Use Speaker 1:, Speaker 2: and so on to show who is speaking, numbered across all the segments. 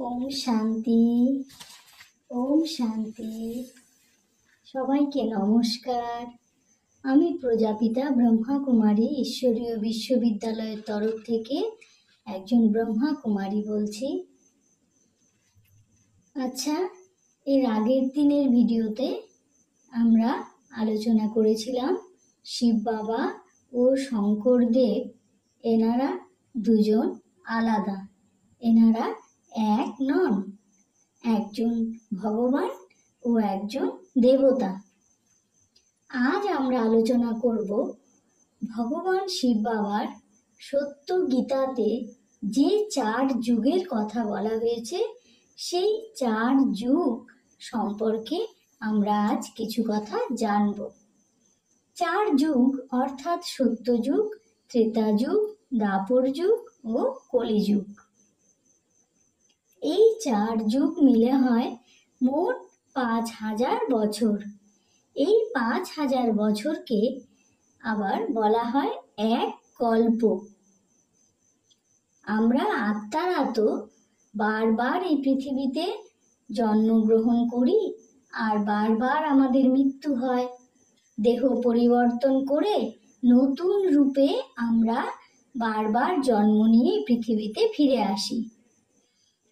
Speaker 1: ওম শান্তি। ওম শান্তি। সবাইকে নমস্কার। আমি প্রজাপিতা ব্রহ্মা কুমারী ঈশ্বরীয় বিশ্ববিদ্যালয়ের তরফ থেকে একজন ব্রহ্মা কুমারী বলছি। আচ্ছা, এর আগের দিনের ভিডিওতে আমরা আলোচনা করেছিলাম শিব বাবা ও শঙ্করদেব এনারা দুজন আলাদা, এনারা এক নন, একজন ভগবান ও একজন দেবতা। আজ আমরা আলোচনা করব ভগবান শিব বাবার সত্য গীতাতে যে 4 যুগের কথা বলা হয়েছে সেই 4 যুগ সম্পর্কে আমরা আজ কিছু কথা জানব। 4 যুগ অর্থাৎ সত্যযুগ, ত্রেতা যুগ, দ্বাপর যুগ ও কলিযুগ। এই 4 যুগ মিলে হয় মোট 5000 বছর। এই 5000 বছরকে আবার বলা হয় এক কল্প। আমরা আত্মারা তো বারবার এই পৃথিবীতে জন্মগ্রহণ করি আর বারবার আমাদের মৃত্যু হয়। দেহ পরিবর্তন করে নতুন রূপে আমরা বারবার জন্ম নিয়ে পৃথিবীতে ফিরে আসি।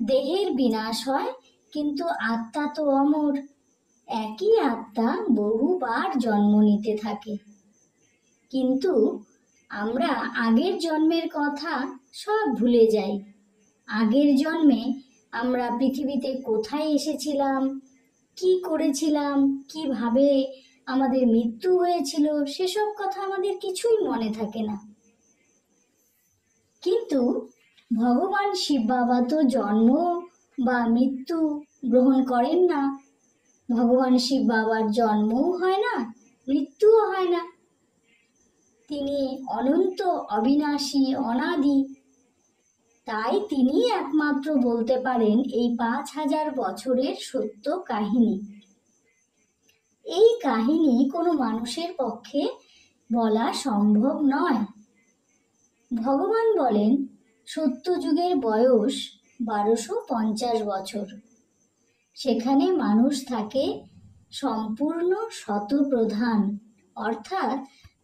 Speaker 1: দেহের বিনাশ হয়, কিন্তু আত্মা তো অমর। একই আত্মা বহুবার জন্ম নিতে থাকে। কিন্তু আমরা আগের জন্মের কথা সব ভুলে যাই। আগের জন্মে আমরা পৃথিবীতে কোথায় এসেছিলাম, কি করেছিলাম, কিভাবে আমাদের মৃত্যু হয়েছিল, সেসব কথা আমাদের কিছুই মনে থাকে না। কিন্তু ভগবান শিব বাবা তো জন্ম বা মৃত্যু গ্রহণ করেন না। ভগবান শিব বাবার জন্মও হয় না, মৃত্যুও হয় না। তিনি অনন্ত, অবিনাশী, অনাদি। তাই তিনি একমাত্র বলতে পারেন এই 5000 বছরের সত্য কাহিনী। এই কাহিনী কোনো মানুষের পক্ষে বলা সম্ভব নয়। ভগবান বলেন সত্যযুগের বয়স 1250 বছর। সেখানে মানুষ থাকে সম্পূর্ণ শতপ্রধান, অর্থাৎ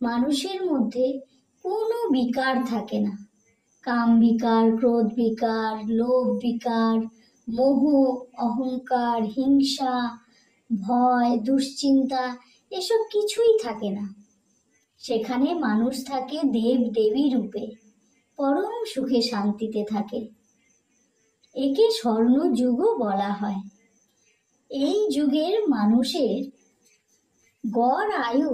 Speaker 1: মানুষের মধ্যে কোনো বিকার থাকে না। কাম বিকার, ক্রোধ বিকার, লোভ বিকার, মোহ, অহংকার, হিংসা, ভয়, দুশ্চিন্তা এসব কিছুই থাকে না। সেখানে মানুষ থাকে দেব দেবী রূপে, পরম সুখে শান্তিতে থাকে। একে স্বর্ণযুগও বলা হয়। এই যুগের মানুষের গড় আয়ু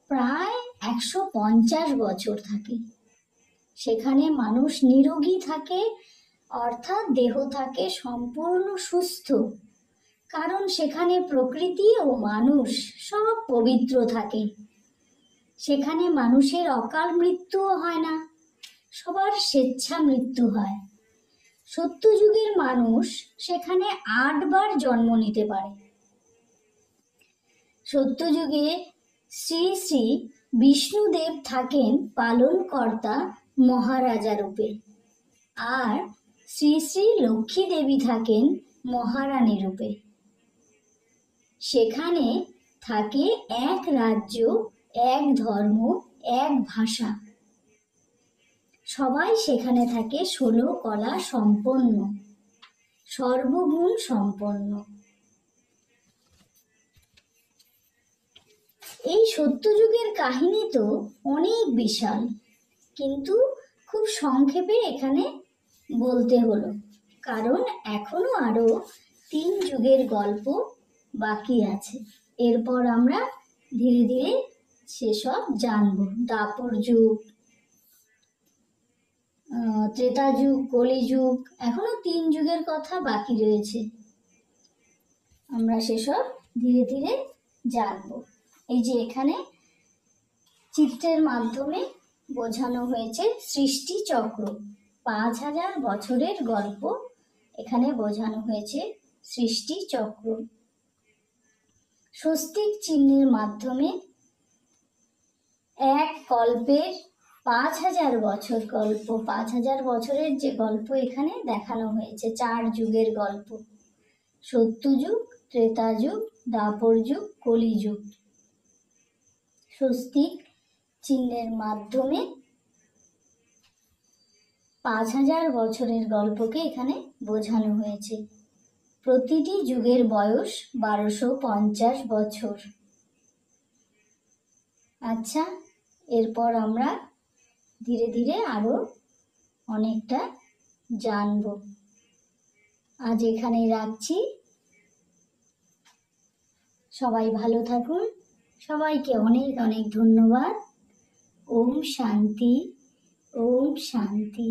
Speaker 1: প্রায় 150 বছর থাকে। সেখানে মানুষ নিরোগী থাকে, অর্থাৎ দেহ থাকে সম্পূর্ণ সুস্থ, কারণ সেখানে প্রকৃতি ও মানুষ সব পবিত্র থাকে। সেখানে মানুষের অকাল মৃত্যুও হয় না, সবার স্বেচ্ছা মৃত্যু হয়। সত্যযুগের মানুষ সেখানে 8 বার জন্ম নিতে পারে। সত্যযুগে শ্রী শ্রী বিষ্ণুদেব থাকেন পালনকর্তা মহারাজা রূপে, আর শ্রী শ্রী লক্ষ্মী দেবী থাকেন মহারানী রূপে। সেখানে থাকে এক রাজ্য, এক ধর্ম, এক ভাষা। সবাই সেখানে থাকে 16 কলা সম্পন্ন, সর্বগুণ সম্পন্ন। এই সত্যযুগের কাহিনী তো অনেক বিশাল, কিন্তু খুব সংক্ষেপে এখানে বলতে হলো, কারণ এখনো আরো 3 যুগের গল্প বাকি আছে। এরপর আমরা ধীরে ধীরে সেসব জানবো। দ্বাপর যুগ, ত্রেতা যুগ, কলিযুগ, এখনো 3 যুগের কথা বাকি রয়েছে। আমরা সেসব ধীরে ধীরে জানবো। এই যে এখানে চিত্রের মাধ্যমে বোঝানো হয়েছে সৃষ্টি চক্র। 5000 বছরের গল্প এখানে বোঝানো হয়েছে সৃষ্টি চক্র। স্বস্তিক চিহ্নের মাধ্যমে এক কল্পের 5,000 বছর গল্প, 5,000 বছরের যে গল্প এখানে দেখানো হয়েছে, 4 যুগের গল্প। সত্যযুগ, ত্রেতা যুগ, দ্বাপর যুগ, কলিযুগ। স্বস্তিক চিহ্নের মাধ্যমে 5,000 বছরের গল্পকে এখানে বোঝানো হয়েছে। প্রতিটি যুগের বয়স 1250 বছর। আচ্ছা, এরপর আমরা ধীরে ধীরে আরো অনেকটা জানব। আজ এখানেই রাখছি। সবাই ভালো থাকুন। সবাইকে অনেক অনেক ধন্যবাদ। ওম শান্তি, ওম শান্তি।